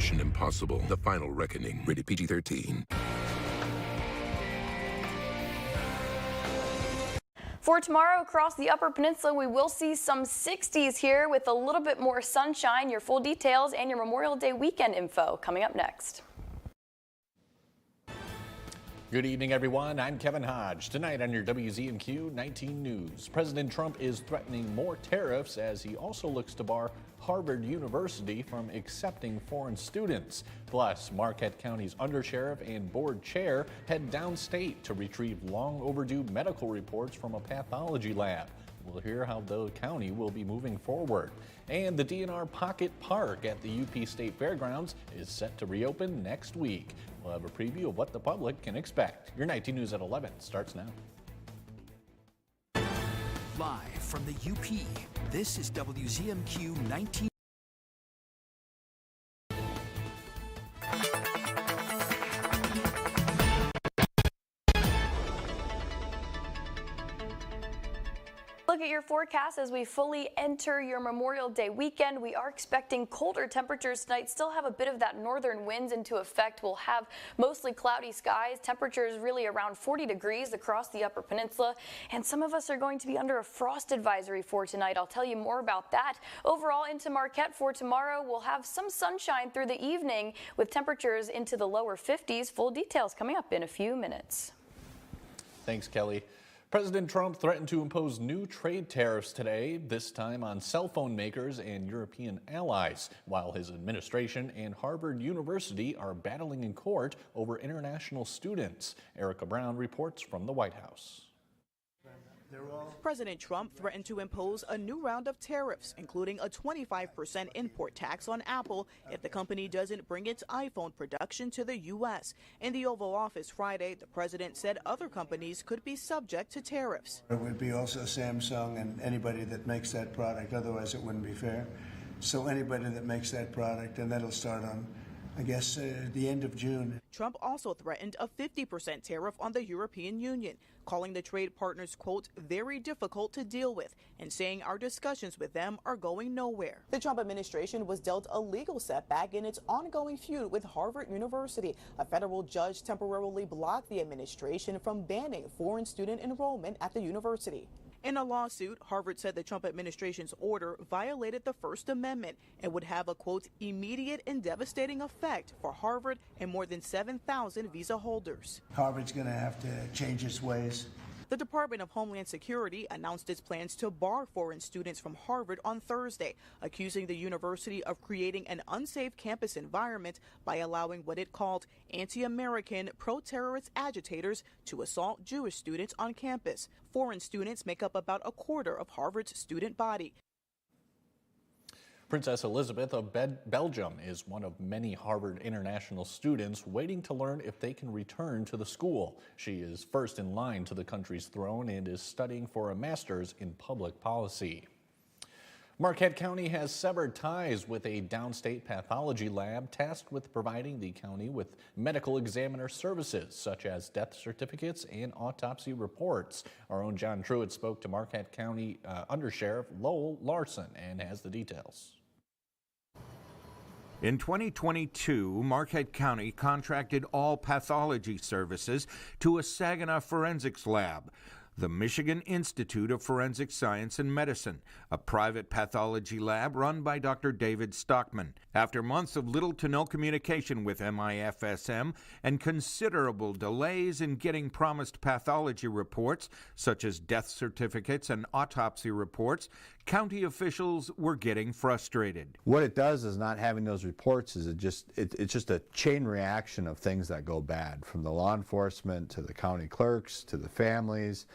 Mission Impossible, The Final Reckoning. Rated PG-13. For tomorrow across the Upper Peninsula, we will see some 60s here with a little bit more sunshine. Your full details and your Memorial Day weekend info coming up next. Good evening, everyone. I'm Kevin Hodge. Tonight on your WZMQ 19 News, President Trump is threatening more tariffs as he also looks to bar Harvard University from accepting foreign students. Plus, Marquette County's undersheriff and board chair head downstate to retrieve long overdue medical reports from a pathology lab. We'll hear how the county will be moving forward. And the DNR Pocket Park at the UP State Fairgrounds is set to reopen next week. We'll have a preview of what the public can expect. Your 19 News at 11 starts now. Live from the UP, this is WZMQ 19. Look at your forecast as we fully enter your Memorial Day weekend. We are expecting colder temperatures tonight. Still have a bit of that northern winds into effect. We'll have mostly cloudy skies. Temperatures really around 40 degrees across the Upper Peninsula. And some of us are going to be under a frost advisory for tonight. I'll tell you more about that. Overall, into Marquette for tomorrow, we'll have some sunshine through the evening with temperatures into the lower 50s. Full details coming up in a few minutes. Thanks, Kelly. President Trump threatened to impose new trade tariffs today, this time on cell phone makers and European allies, while his administration and Harvard University are battling in court over international students. Erica Brown reports from the White House. President Trump threatened to impose a new round of tariffs, including a 25% import tax on Apple if the company doesn't bring its iPhone production to the U.S. In the Oval Office Friday, the president said other companies could be subject to tariffs. It would be also Samsung and anybody that makes that product, otherwise it wouldn't be fair. So anybody that makes that product, and that'll start on, I guess, the end of June. Trump also threatened a 50% tariff on the European Union, calling the trade partners, quote, very difficult to deal with, and saying our discussions with them are going nowhere. The Trump administration was dealt a legal setback in its ongoing feud with Harvard University. A federal judge temporarily blocked the administration from banning foreign student enrollment at the university. In a lawsuit, Harvard said the Trump administration's order violated the First Amendment and would have a, quote, immediate and devastating effect for Harvard and more than 7,000 visa holders. Harvard's going to have to change its ways. The Department of Homeland Security announced its plans to bar foreign students from Harvard on Thursday, accusing the university of creating an unsafe campus environment by allowing what it called anti-American, pro-terrorist agitators to assault Jewish students on campus. Foreign students make up about a quarter of Harvard's student body. Princess Elizabeth of Belgium is one of many Harvard international students waiting to learn if they can return to the school. She is first in line to the country's throne and is studying for a master's in public policy. Marquette County has severed ties with a downstate pathology lab tasked with providing the county with medical examiner services, such as death certificates and autopsy reports. Our own John Truitt spoke to Marquette County Undersheriff Lowell Larson and has the details. In 2022, Marquette County contracted all pathology services to a Saginaw forensics lab, the Michigan Institute of Forensic Science and Medicine, a private pathology lab run by Dr. David Stockman. After months of little to no communication with MIFSM and considerable delays in getting promised pathology reports, such as death certificates and autopsy reports, county officials were getting frustrated. What it does is not having those reports is it's just a chain reaction of things that go bad, from the law enforcement to the county clerks to the families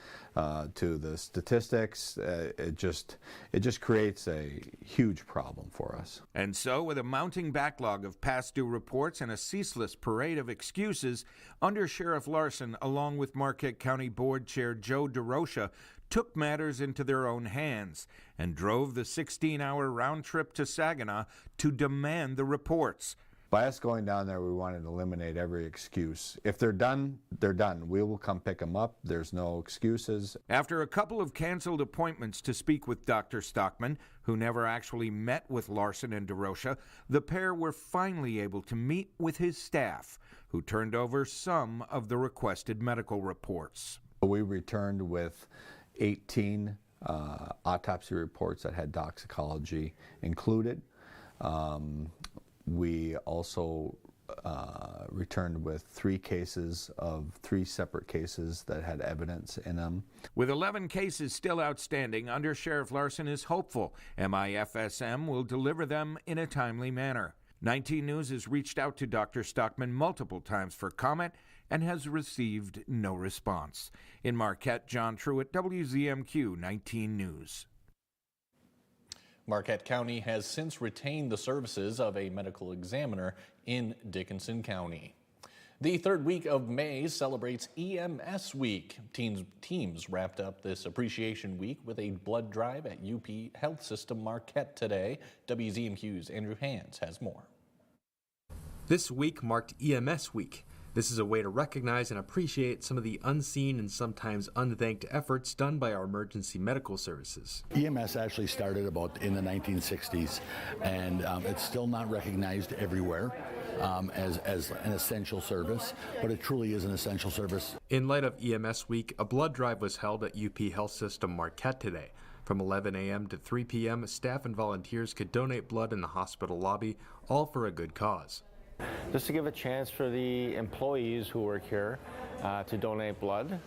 to the statistics. It just creates a huge problem for us. And so, with a mounting backlog of past due reports and a ceaseless parade of excuses, Under Sheriff Larson, along with Marquette County Board Chair Joe DeRocha, took matters into their own hands and drove the 16-hour round trip to Saginaw to demand the reports. By us going down there, we wanted to eliminate every excuse. If they're done, they're done. We will come pick them up. There's no excuses. After a couple of canceled appointments to speak with Dr. Stockman, who never actually met with Larson and DeRocha, the pair were finally able to meet with his staff, who turned over some of the requested medical reports. We returned with 18 autopsy reports that had toxicology included. We also returned with 3 separate cases that had evidence in them. With 11 cases still outstanding, Under Sheriff Larson is hopeful MIFSM will deliver them in a timely manner. 19 News has reached out to Dr. Stockman multiple times for comment and has received no response. In Marquette, John Truitt, WZMQ 19 News. Marquette County has since retained the services of a medical examiner in Dickinson County. The third week of May celebrates EMS Week. Teams wrapped up this appreciation week with a blood drive at UP Health System Marquette today. WZMQ's Andrew Hans has more. This week marked EMS Week. This is a way to recognize and appreciate some of the unseen and sometimes unthanked efforts done by our emergency medical services. EMS actually started about in the 1960s, and it's still not recognized everywhere as an essential service, but it truly is an essential service. In light of EMS Week, a blood drive was held at UP Health System Marquette today. From 11 a.m. to 3 p.m., staff and volunteers could donate blood in the hospital lobby, all for a good cause. Just to give a chance for the employees who work here to donate blood.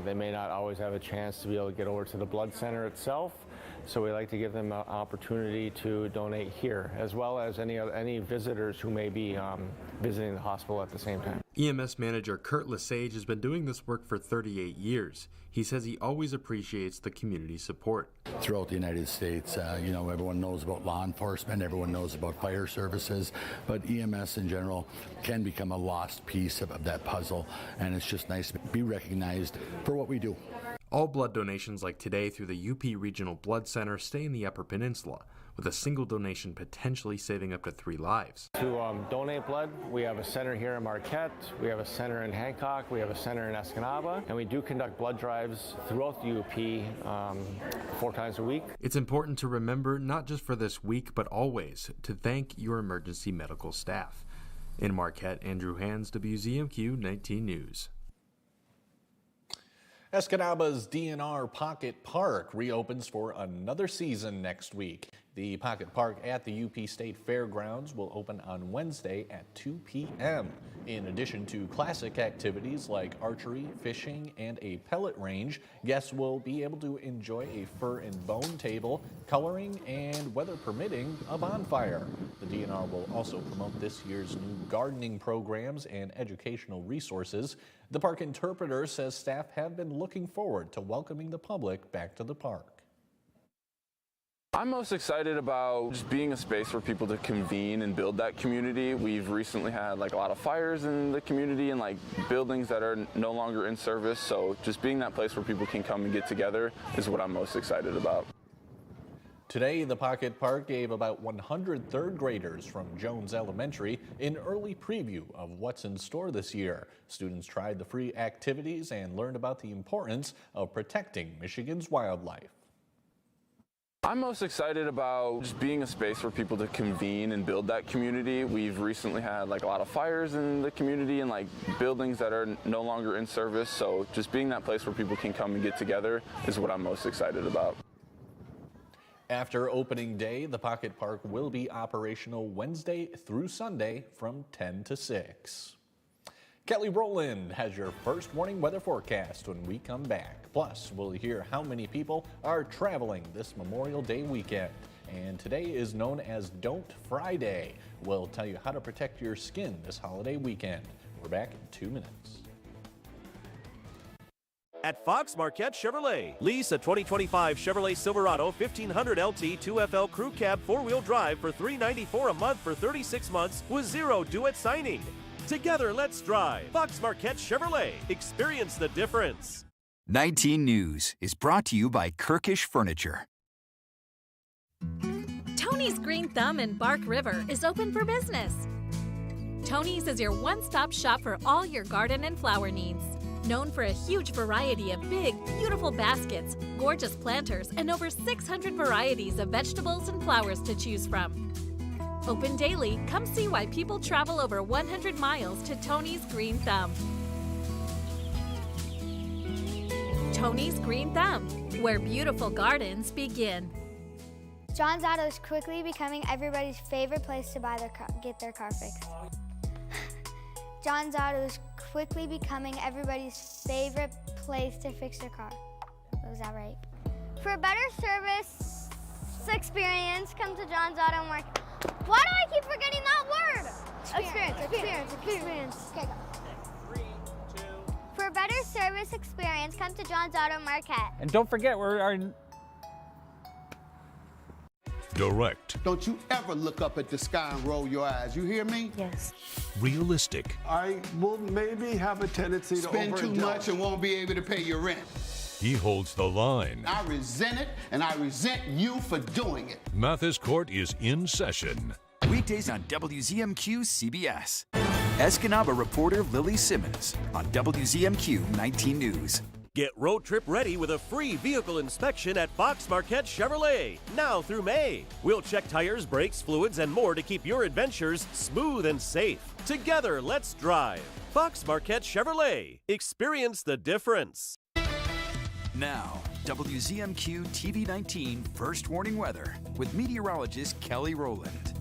They may not always have a chance to be able to get over to the blood center itself, so we like to give them an opportunity to donate here, as well as any visitors who may be visiting the hospital at the same time. EMS manager Kurt Lesage has been doing this work for 38 years. He says he always appreciates the community support. Throughout the United States, everyone knows about law enforcement, everyone knows about fire services, but EMS in general can become a lost piece of that puzzle, and it's just nice to be recognized for what we do. All blood donations like today through the UP Regional Blood Center stay in the Upper Peninsula, with a single donation potentially saving up to 3 lives. To donate blood, we have a center here in Marquette, we have a center in Hancock, we have a center in Escanaba, and we do conduct blood drives throughout the UP 4 times a week. It's important to remember, not just for this week, but always, to thank your emergency medical staff. In Marquette, Andrew Hans, WZMQ 19 News. Escanaba's DNR Pocket Park reopens for another season next week. The Pocket Park at the UP State Fairgrounds will open on Wednesday at 2 p.m. In addition to classic activities like archery, fishing, and a pellet range, guests will be able to enjoy a fur and bone table, coloring, and, weather permitting, a bonfire. The DNR will also promote this year's new gardening programs and educational resources. The park interpreter says staff have been looking forward to welcoming the public back to the park. I'm most excited about just being a space for people to convene and build that community. We've recently had a lot of fires in the community and buildings that are no longer in service, so just being that place where people can come and get together is what I'm most excited about. Today, the Pocket Park gave about 100 third graders from Jones Elementary an early preview of what's in store this year. Students tried the free activities and learned about the importance of protecting Michigan's wildlife. I'm most excited about just being a space for people to convene and build that community. We've recently had a lot of fires in the community and buildings that are no longer in service, so just being that place where people can come and get together is what I'm most excited about. After opening day, the Pocket Park will be operational Wednesday through Sunday from 10 to 6. Kelly Rowland has your first warning weather forecast when we come back. Plus, we'll hear how many people are traveling this Memorial Day weekend. And today is known as Don't Friday. We'll tell you how to protect your skin this holiday weekend. We're back in 2 minutes. At Fox Marquette Chevrolet, lease a 2025 Chevrolet Silverado 1500 LT 2FL Crew Cab 4-wheel drive for $394 a month for 36 months with 0 due at signing. Together, let's drive. Fox Marquette Chevrolet. Experience the difference. 19 News is brought to you by Kirkish Furniture. Tony's Green Thumb in Bark River is open for business. Tony's is your one-stop shop for all your garden and flower needs. Known for a huge variety of big, beautiful baskets, gorgeous planters, and over 600 varieties of vegetables and flowers to choose from. Open daily, come see why people travel over 100 miles to Tony's Green Thumb. Tony's Green Thumb, where beautiful gardens begin. John's Auto is quickly becoming everybody's favorite place to get their car fixed. John's Auto is quickly becoming everybody's favorite place to fix their car. Was that right? For a better service experience, come to John's Auto Market. Why do I keep forgetting that word? Experience. Okay, go. 3, 2. For a better service experience, come to John's Auto Market. And don't forget, we're our Direct. Don't you ever look up at the sky and roll your eyes. You hear me? Yes. Realistic. I will maybe have a tendency to spend too much and won't be able to pay your rent. He holds the line. I resent it, and I resent you for doing it. Mathis Court is in session. Weekdays on WZMQ CBS. Escanaba reporter Lily Simmons on WZMQ 19 News. Get road trip ready with a free vehicle inspection at Fox Marquette Chevrolet, now through May. We'll check tires, brakes, fluids, and more to keep your adventures smooth and safe. Together, let's drive. Fox Marquette Chevrolet. Experience the difference. Now, WZMQ TV 19 First Warning Weather with meteorologist Kelly Rowland.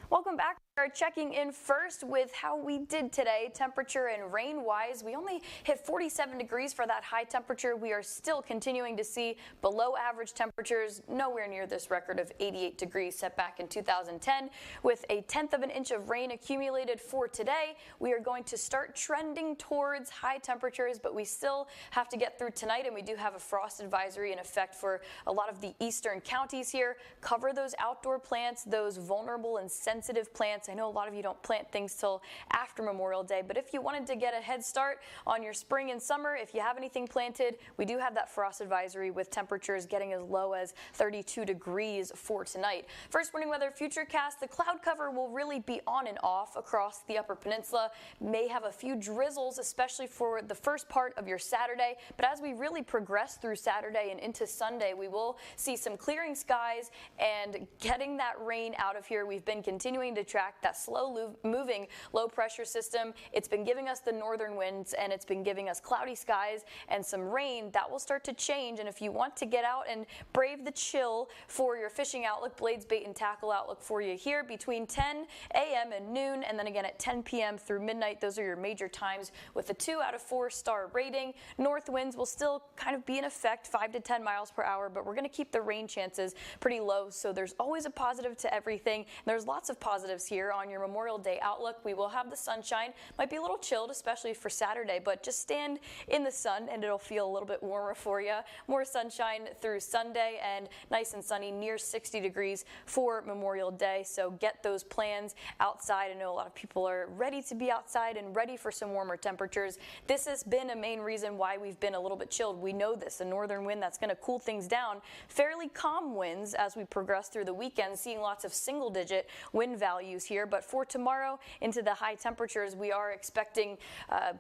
Welcome back. We are checking in first with how we did today, temperature and rain-wise. We only hit 47 degrees for that high temperature. We are still continuing to see below average temperatures, nowhere near this record of 88 degrees set back in 2010. With a 1/10 of an inch of rain accumulated for today, we are going to start trending towards high temperatures, but we still have to get through tonight, and we do have a frost advisory in effect for a lot of the eastern counties here. Cover those outdoor plants, those vulnerable and sensitive plants. I know a lot of you don't plant things till after Memorial Day, but if you wanted to get a head start on your spring and summer, if you have anything planted, we do have that frost advisory with temperatures getting as low as 32 degrees for tonight. First warning weather futurecast, the cloud cover will really be on and off across the Upper Peninsula. May have a few drizzles, especially for the first part of your Saturday, but as we really progress through Saturday and into Sunday, we will see some clearing skies and getting that rain out of here. We've been continuing to track that slow moving low pressure system. It's been giving us the northern winds, and it's been giving us cloudy skies and some rain. That will start to change, and if you want to get out and brave the chill for your fishing outlook, Blades Bait and Tackle outlook for you here between 10 a.m. and noon, and then again at 10 p.m. through midnight. Those are your major times with a 2 out of 4 star rating. North winds will still kind of be in effect, 5 to 10 miles per hour, but we're going to keep the rain chances pretty low, so there's always a positive to everything. There's lots of positives here on your Memorial Day outlook. We will have the sunshine. Might be a little chilled, especially for Saturday, but just stand in the sun and it'll feel a little bit warmer for you. More sunshine through Sunday and nice and sunny, near 60 degrees for Memorial Day. So get those plans outside. I know a lot of people are ready to be outside and ready for some warmer temperatures. This has been a main reason why we've been a little bit chilled. We know this, a northern wind that's going to cool things down. Fairly calm winds as we progress through the weekend, seeing lots of single-digit wind values here. But for tomorrow, into the high temperatures, we are expecting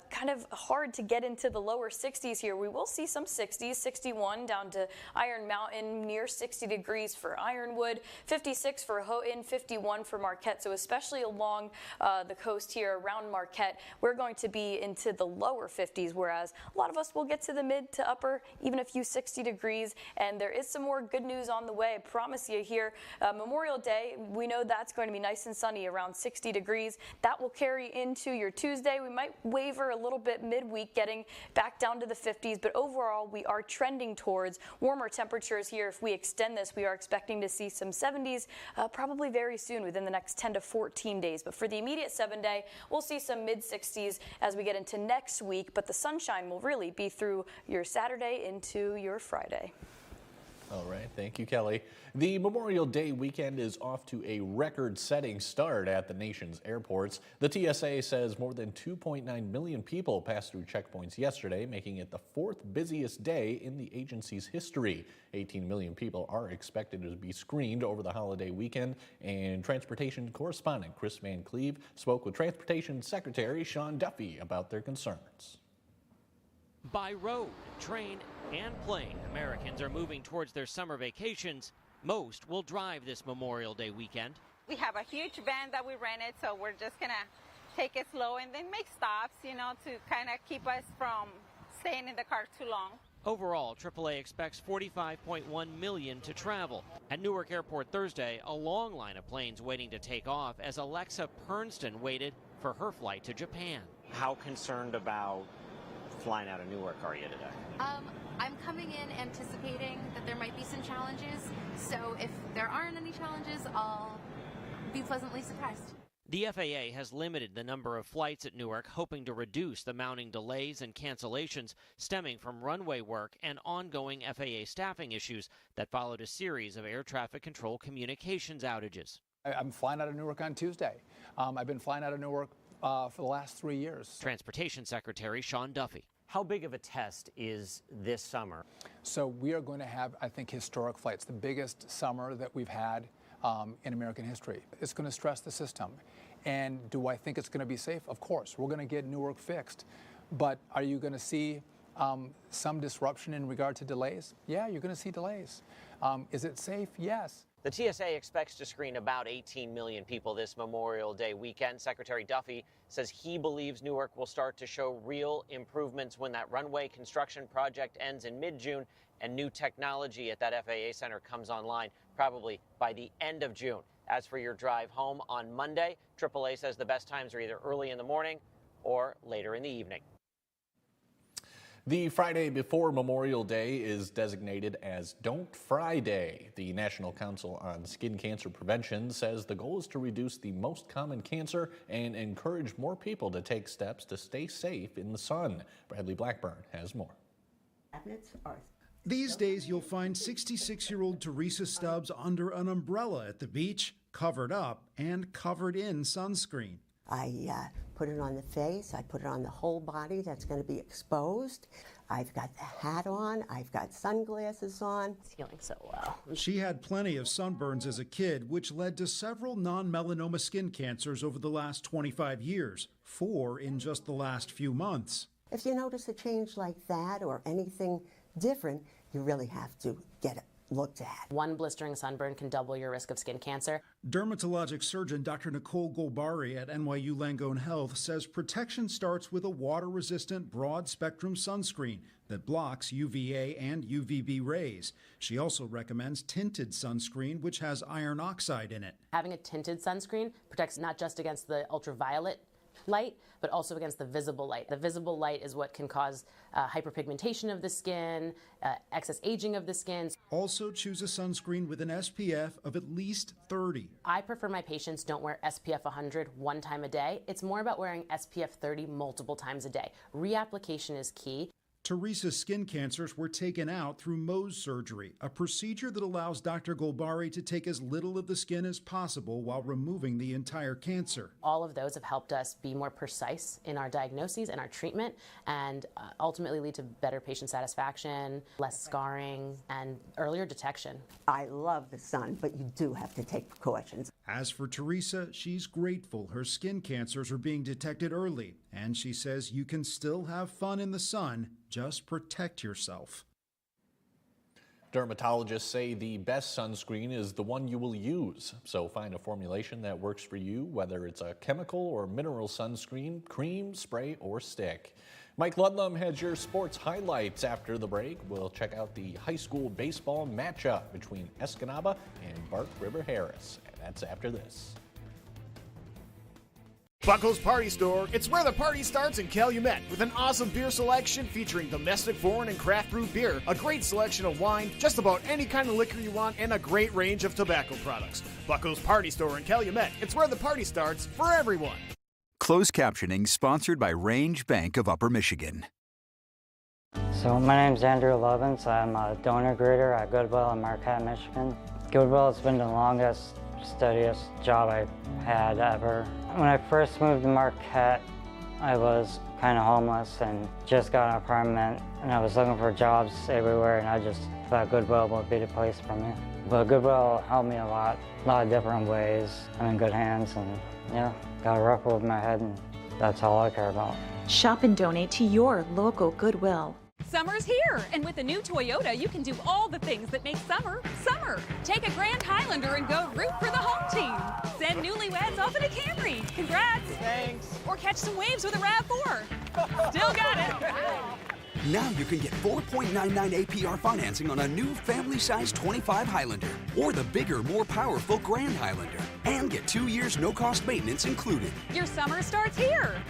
kind of hard to get into the lower 60s here. We will see some 60s, 61 down to Iron Mountain, near 60 degrees for Ironwood, 56 for Houghton, 51 for Marquette. So especially along the coast here around Marquette, we're going to be into the lower 50s, whereas a lot of us will get to the mid to upper, even a few 60 degrees. And there is some more good news on the way, I promise you here. Memorial Day, we know that's going to be nice and sunny around 60 degrees. That will carry into your Tuesday. We might waver a little bit midweek, getting back down to the 50s, but overall we are trending towards warmer temperatures here. If we extend this, we are expecting to see some 70s probably very soon, within the next 10 to 14 days. But for the immediate 7-day, we'll see some mid-60s as we get into next week, but the sunshine will really be through your Saturday into your Friday. All right, thank you, Kelly. The Memorial Day weekend is off to a record-setting start at the nation's airports. The TSA says more than 2.9 million people passed through checkpoints yesterday, making it the fourth busiest day in the agency's history. 18 million people are expected to be screened over the holiday weekend, and transportation correspondent Chris Van Cleve spoke with Transportation Secretary Sean Duffy about their concerns. By road, train, and plane, Americans are moving towards their summer vacations. Most will drive this Memorial Day weekend. We have a huge van that we rented, so we're just going to take it slow and then make stops, you know, to kind of keep us from staying in the car too long. Overall, AAA expects 45.1 million to travel. At Newark Airport Thursday, a long line of planes waiting to take off as Alexa Pernston waited for her flight to Japan. How concerned about flying out of Newark are you today? I'm coming in anticipating that there might be some challenges, so if there aren't any challenges, I'll be pleasantly surprised. The FAA has limited the number of flights at Newark, hoping to reduce the mounting delays and cancellations stemming from runway work and ongoing FAA staffing issues that followed a series of air traffic control communications outages. I'm flying out of Newark on Tuesday. I've been flying out of Newark for the last 3 years. Transportation Secretary Sean Duffy. How big of a test is this summer? So we are going to have, I think, historic flights, the biggest summer that we've had in American history. It's going to stress the system. And do I think it's going to be safe? Of course. We're going to get Newark fixed. But are you going to see some disruption in regard to delays? Yeah, you're going to see delays. Is it safe? Yes. The TSA expects to screen about 18 million people this Memorial Day weekend. Secretary Duffy says he believes Newark will start to show real improvements when that runway construction project ends in mid-June and new technology at that FAA center comes online probably by the end of June. As for your drive home on Monday, AAA says the best times are either early in the morning or later in the evening. The Friday before Memorial Day is designated as Don't Fry Day. The National Council on Skin Cancer Prevention says the goal is to reduce the most common cancer and encourage more people to take steps to stay safe in the sun. Bradley Blackburn has more. These days, you'll find 66-year-old Teresa Stubbs under an umbrella at the beach, covered up and covered in sunscreen. I put it on the face, I put it on the whole body that's going to be exposed. I've got the hat on, I've got sunglasses on. It's healing so well. She had plenty of sunburns as a kid, which led to several non-melanoma skin cancers over the last 25 years, 4 in just the last few months. If you notice a change like that or anything different, you really have to get it looked at. One blistering sunburn can double your risk of skin cancer. Dermatologic surgeon Dr. Nicole Golbari at NYU Langone Health says protection starts with a water-resistant broad-spectrum sunscreen that blocks UVA and UVB rays. She also recommends tinted sunscreen, which has iron oxide in it. Having a tinted sunscreen protects not just against the ultraviolet light, but also against the visible light. The visible light is what can cause hyperpigmentation of the skin, excess aging of the skin. Also choose a sunscreen with an SPF of at least 30. I prefer my patients don't wear SPF 100 one time a day. It's more about wearing SPF 30 multiple times a day. Reapplication is key. Teresa's skin cancers were taken out through Mohs surgery, a procedure that allows Dr. Golbari to take as little of the skin as possible while removing the entire cancer. All of those have helped us be more precise in our diagnoses and our treatment, and ultimately lead to better patient satisfaction, less scarring, and earlier detection. I love the sun, but you do have to take precautions. As for Teresa, she's grateful her skin cancers are being detected early, and she says you can still have fun in the sun. Just protect yourself. Dermatologists say the best sunscreen is the one you will use. So find a formulation that works for you, whether it's a chemical or mineral sunscreen, cream, spray, or stick. Mike Ludlam has your sports highlights after the break. We'll check out the high school baseball matchup between Escanaba and Bark River Harris. And that's after this. Buckles Party Store, it's where the party starts in Calumet with an awesome beer selection featuring domestic, foreign, and craft brew beer, a great selection of wine, just about any kind of liquor you want, and a great range of tobacco products. Buckles Party Store in Calumet, it's where the party starts for everyone. Closed captioning sponsored by Range Bank of Upper Michigan. So my name's Andrew Lovins. I'm a donor greeter at Goodwill in Marquette, Michigan. Goodwill has been the longest, steadiest job I've had ever. When I first moved to Marquette, I was kind of homeless and just got an apartment, and I was looking for jobs everywhere, and I just thought Goodwill would be the place for me. But Goodwill helped me a lot of different ways. I'm in good hands, and yeah, got a roof over my head, and that's all I care about. Shop and donate to your local Goodwill. Summer's here, and with the new Toyota, you can do all the things that make summer, summer. Take a Grand Highlander and go root for the home team. Send newlyweds off in a Camry. Congrats. Thanks. Or catch some waves with a RAV4. Still got it. Now you can get 4.99 APR financing on a new family-sized 25 Highlander or the bigger, more powerful Grand Highlander, and get 2 years no-cost maintenance included. Your summer starts here.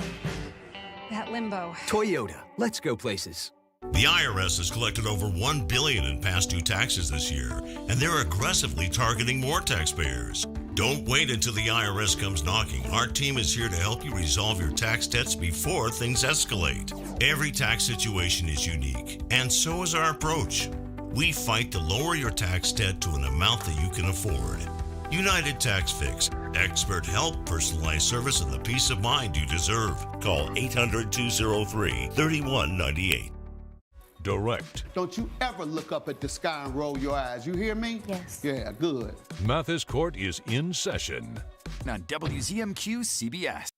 That limbo. Toyota, let's go places. The IRS has collected over $1 billion in past due taxes this year, and they're aggressively targeting more taxpayers. Don't wait until the IRS comes knocking. Our team is here to help you resolve your tax debts before things escalate. Every tax situation is unique, and so is our approach. We fight to lower your tax debt to an amount that you can afford. United Tax Fix. Expert help, personalized service, and the peace of mind you deserve. Call 800-203-3198. Direct. Don't you ever look up at the sky and roll your eyes. You hear me? Yes. Yeah, good. Mathis Court is in session. On WZMQ CBS.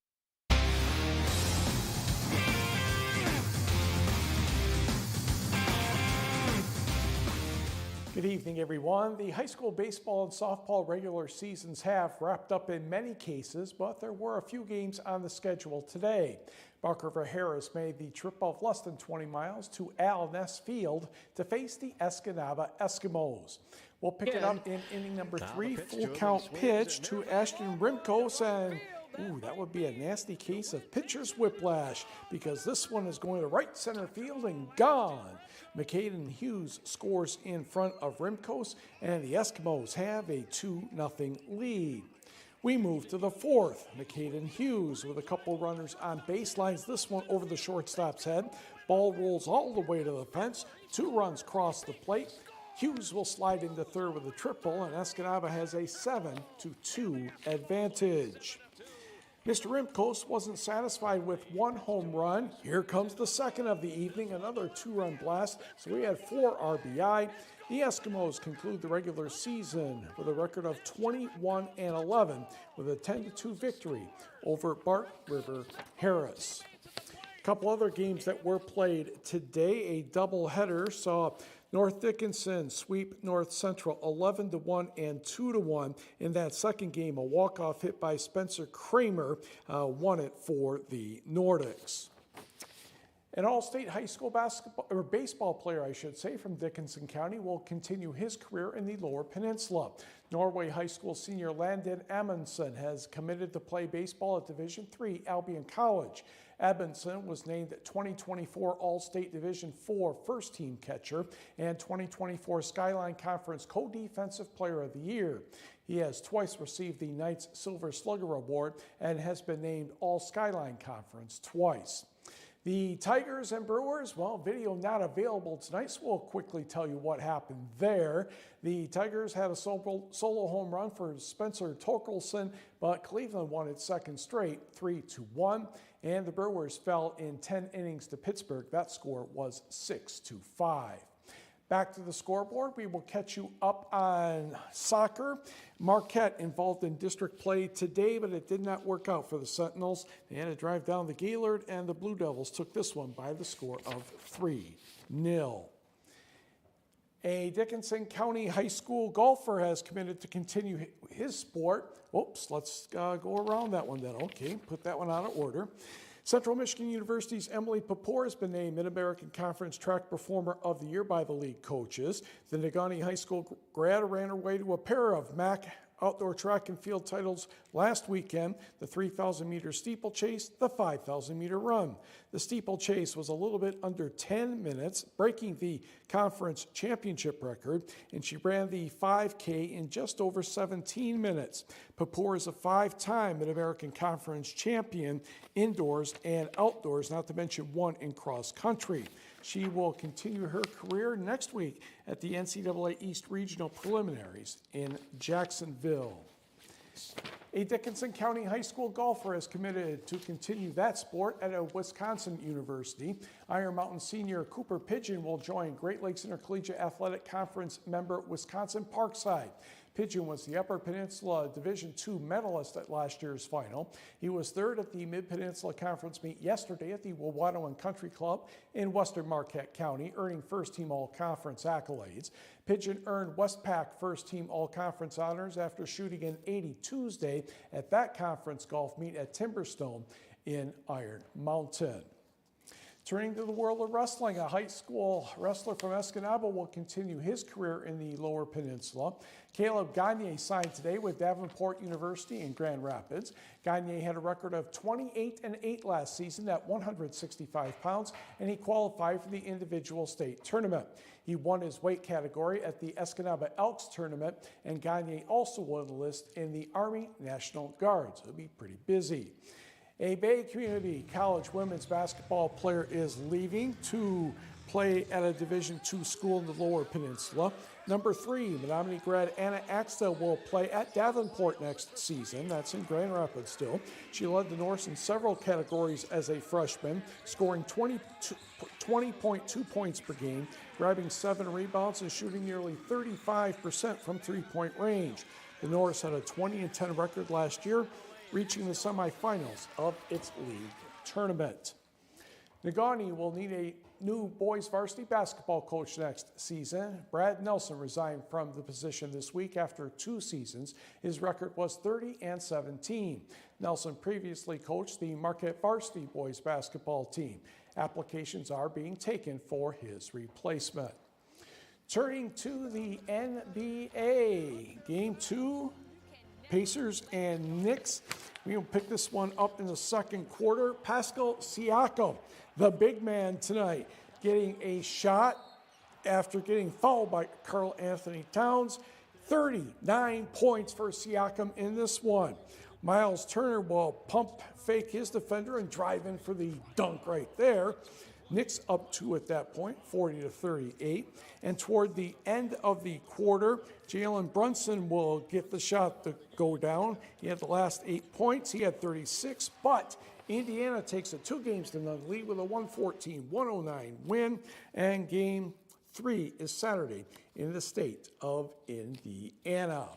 Good evening, everyone. The high school baseball and softball regular seasons have wrapped up in many cases, but there were a few games on the schedule today. Buck River Harris made the trip of less than 20 miles to Al Ness Field to face the Escanaba Eskimos. We'll pick it up in inning number 3, full count pitch to Ashton Rimkos, and ooh, that would be a nasty case of pitcher's whiplash because this one is going to right center field and gone. McCaden Hughes scores in front of Rimkos, and the Eskimos have a 2-0 lead. We move to the 4th. McCaden Hughes with a couple runners on baselines. This one over the shortstop's head. Ball rolls all the way to the fence. 2 runs cross the plate. Hughes will slide into third with a triple, and Escanaba has a 7-2 advantage. Mr. Rimkos wasn't satisfied with 1 home run. Here comes the second of the evening, another 2-run blast. So we had 4 RBI. The Eskimos conclude the regular season with a record of 21-11 with a 10-2 victory over Buck River Harris. A couple other games that were played today. A doubleheader saw North Dickinson sweep North Central 11-1 and 2-1. In that second game, a walk-off hit by Spencer Kramer won it for the Nordics. An all-state high school baseball player, I should say, from Dickinson County will continue his career in the Lower Peninsula. Norway High School senior Landon Amundsen has committed to play baseball at Division III Albion College. Amundsen was named 2024 All-State Division IV First-Team Catcher and 2024 Skyline Conference Co-Defensive Player of the Year. He has twice received the Knights Silver Slugger Award and has been named All-Skyline Conference twice. The Tigers and Brewers, well, video not available tonight, so we'll quickly tell you what happened there. The Tigers had a solo home run for Spencer Torkelson, but Cleveland won its second straight, 3-1, and the Brewers fell in 10 innings to Pittsburgh. That score was 6-5. Back to the scoreboard, we will catch you up on soccer. Marquette involved in district play today, but it did not work out for the Sentinels. They had to drive down the Gaylord, and the Blue Devils took this one by the score of 3-0. A Dickinson County High School golfer has committed to continue his sport. Oops, let's go around that one then. Okay, put that one out of order. Central Michigan University's Emily Papore has been named Mid-American Conference Track Performer of the Year by the league coaches. The Negaunee High School grad ran her way to a pair of MAC outdoor track and field titles last weekend, the 3,000-meter steeplechase, the 5,000-meter run. The steeplechase was a little bit under 10 minutes, breaking the conference championship record, and she ran the 5K in just over 17 minutes. Papore is a 5-time Mid-American Conference champion indoors and outdoors, not to mention one in cross country. She will continue her career next week at the NCAA East Regional Preliminaries in Jacksonville. A Dickinson County High School golfer is committed to continue that sport at a Wisconsin university. Iron Mountain senior Cooper Pigeon will join Great Lakes Intercollegiate Athletic Conference member Wisconsin Parkside. Pigeon was the Upper Peninsula Division II medalist at last year's final. He was third at the Mid-Peninsula Conference meet yesterday at the Wauwatowan Country Club in western Marquette County, earning first-team All-Conference accolades. Pigeon earned Westpac first-team All-Conference honors after shooting an 80 Tuesday at that conference golf meet at Timberstone in Iron Mountain. Turning to the world of wrestling, a high school wrestler from Escanaba will continue his career in the Lower Peninsula. Caleb Gagne signed today with Davenport University in Grand Rapids. Gagne had a record of 28-8 last season at 165 pounds, and he qualified for the individual state tournament. He won his weight category at the Escanaba Elks tournament, and Gagne also won the list in the Army National Guard, so he'll be pretty busy. A Bay Community College women's basketball player is leaving to play at a Division II school in the Lower Peninsula. Number 3, Menominee grad Anna Axta will play at Davenport next season. That's in Grand Rapids still. She led the Norse in several categories as a freshman, scoring 20.2 points per game, grabbing 7 rebounds and shooting nearly 35% from three-point range. The Norse had a 20-10 record last year, reaching the semifinals of its league tournament. Negaunee will need a new boys varsity basketball coach next season. Brad Nelson resigned from the position this week after 2 seasons. His record was 30-17. Nelson previously coached the Marquette varsity boys basketball team. Applications are being taken for his replacement. Turning to the NBA, Game 2, Pacers and Knicks. We'll pick this one up in the second quarter. Pascal Siakam, the big man tonight, getting a shot after getting fouled by Karl Anthony Towns. 39 points for Siakam in this one. Miles Turner will pump fake his defender and drive in for the dunk right there. Knicks up 2 at that point, 40-38. And toward the end of the quarter, Jalen Brunson will get the shot to go down. He had the last 8 points. He had 36, but Indiana takes a 2-0 lead with a 114-109 win. And Game 3 is Saturday in the state of Indiana.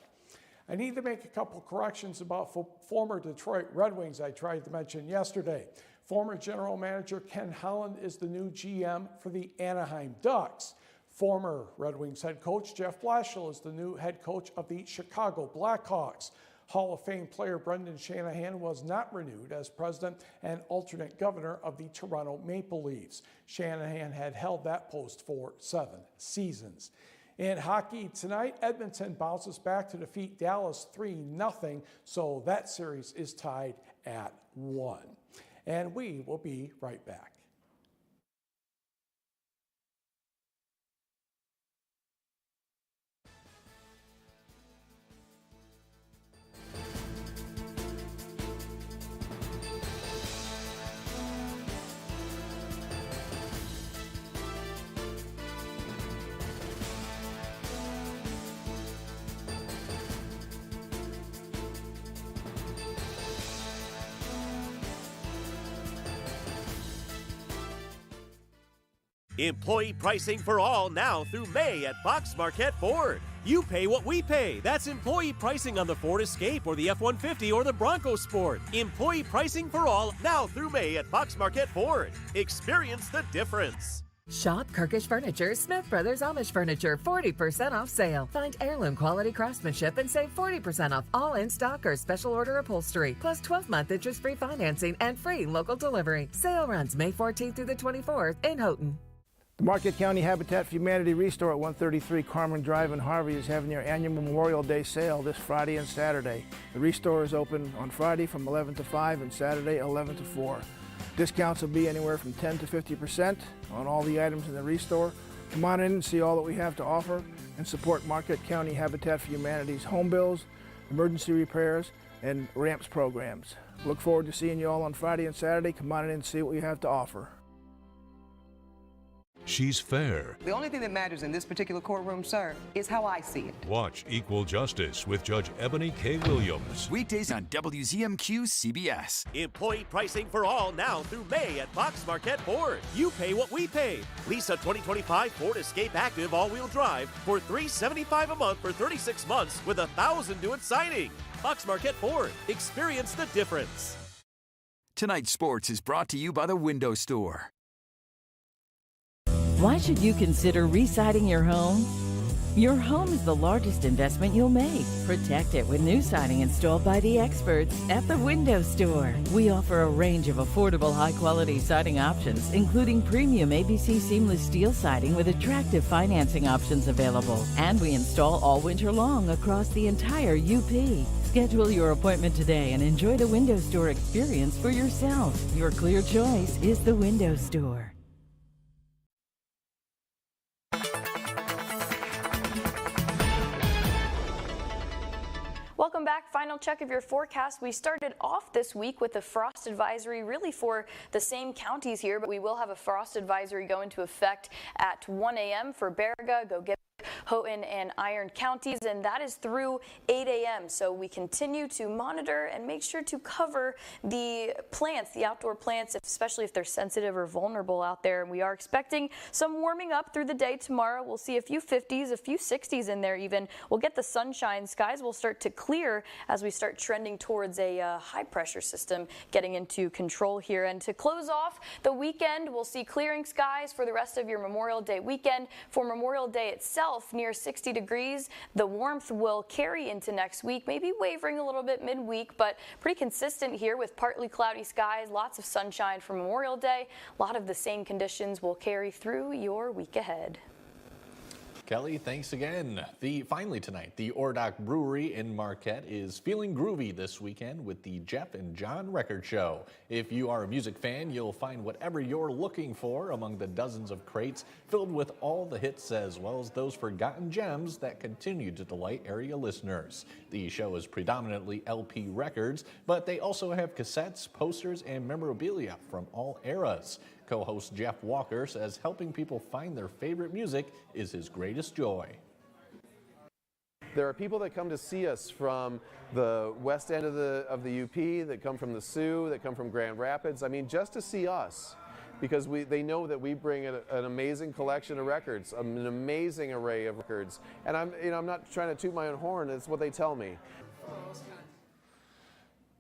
I need to make a couple corrections about former Detroit Red Wings I tried to mention yesterday. Former general manager Ken Holland is the new GM for the Anaheim Ducks. Former Red Wings head coach Jeff Blashill is the new head coach of the Chicago Blackhawks. Hall of Fame player Brendan Shanahan was not renewed as president and alternate governor of the Toronto Maple Leafs. Shanahan had held that post for 7 seasons. In hockey tonight, Edmonton bounces back to defeat Dallas 3-0, so that series is tied at 1. And we will be right back. Employee pricing for all now through May at Fox Marquette Ford. You pay what we pay. That's employee pricing on the Ford Escape or the F-150 or the Bronco Sport. Employee pricing for all now through May at Fox Marquette Ford. Experience the difference. Shop Kirkish Furniture, Smith Brothers Amish Furniture, 40% off sale. Find heirloom quality craftsmanship and save 40% off all in-stock or special order upholstery, plus 12-month interest-free financing and free local delivery. Sale runs May 14th through the 24th in Houghton. The Marquette County Habitat for Humanity Restore at 133 Carmen Drive in Harvey is having their annual Memorial Day sale this Friday and Saturday. The Restore is open on Friday from 11 to 5 and Saturday 11 to 4. Discounts will be anywhere from 10 to 50% on all the items in the Restore. Come on in and see all that we have to offer and support Marquette County Habitat for Humanity's home bills, emergency repairs, and ramps programs. Look forward to seeing you all on Friday and Saturday. Come on in and see what we have to offer. She's fair. The only thing that matters in this particular courtroom, sir, is how I see it. Watch Equal Justice with Judge Ebony K. Williams. Weekdays on WZMQ CBS. Employee pricing for all now through May at Fox Marquette Ford. You pay what we pay. Lease a 2025 Ford Escape Active all-wheel drive for $375 a month for 36 months with $1,000 due at signing. Fox Marquette Ford. Experience the difference. Tonight's sports is brought to you by the Window Store. Why should you consider re-siding your home? Your home is the largest investment you'll make. Protect it with new siding installed by the experts at the Window Store. We offer a range of affordable, high-quality siding options, including premium ABC seamless steel siding with attractive financing options available. And we install all winter long across the entire UP. Schedule your appointment today and enjoy the Window Store experience for yourself. Your clear choice is the Window Store. Welcome back. Final check of your forecast. We started off this week with a frost advisory really for the same counties here, but we will have a frost advisory go into effect at 1 a.m. for Baraga, Gogebic, Houghton, and Iron counties, and that is through 8 a.m. So we continue to monitor and make sure to cover the plants, the outdoor plants, especially if they're sensitive or vulnerable out there. And we are expecting some warming up through the day tomorrow. We'll see a few 50s, a few 60s in there even. We'll get the sunshine. Skies will start to clear as we start trending towards a high pressure system getting into control here. And to close off the weekend, we'll see clearing skies for the rest of your Memorial Day weekend. For Memorial Day itself, near 60 degrees. The warmth will carry into next week, maybe wavering a little bit midweek, but pretty consistent here with partly cloudy skies, lots of sunshine for Memorial Day. A lot of the same conditions will carry through your week ahead. Kelly, thanks again. Finally tonight, the Ordock Brewery in Marquette is feeling groovy this weekend with the Jeff and John Record Show. If you are a music fan, you'll find whatever you're looking for among the dozens of crates filled with all the hits as well as those forgotten gems that continue to delight area listeners. The show is predominantly LP records, but they also have cassettes, posters, and memorabilia from all eras. Co-host Jeff Walker says helping people find their favorite music is his greatest joy. There are people that come to see us from the west end of the UP, that come from the Sioux, that come from Grand Rapids. I mean, just to see us, because they know that we bring an amazing collection of records, an amazing array of records. And I'm not trying to toot my own horn. It's what they tell me.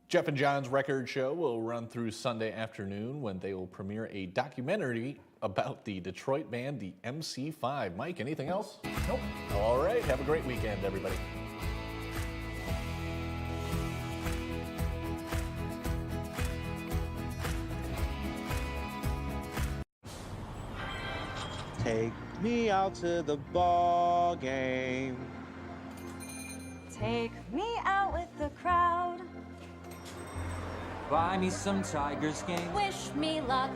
Jeff and John's Record Show will run through Sunday afternoon when they will premiere a documentary about the Detroit band, the MC5. Mike, anything else? Nope. All right, have a great weekend, everybody. Take me out to the ball game. Take me out with the crowd. Buy me some Tigers game. Wish me luck.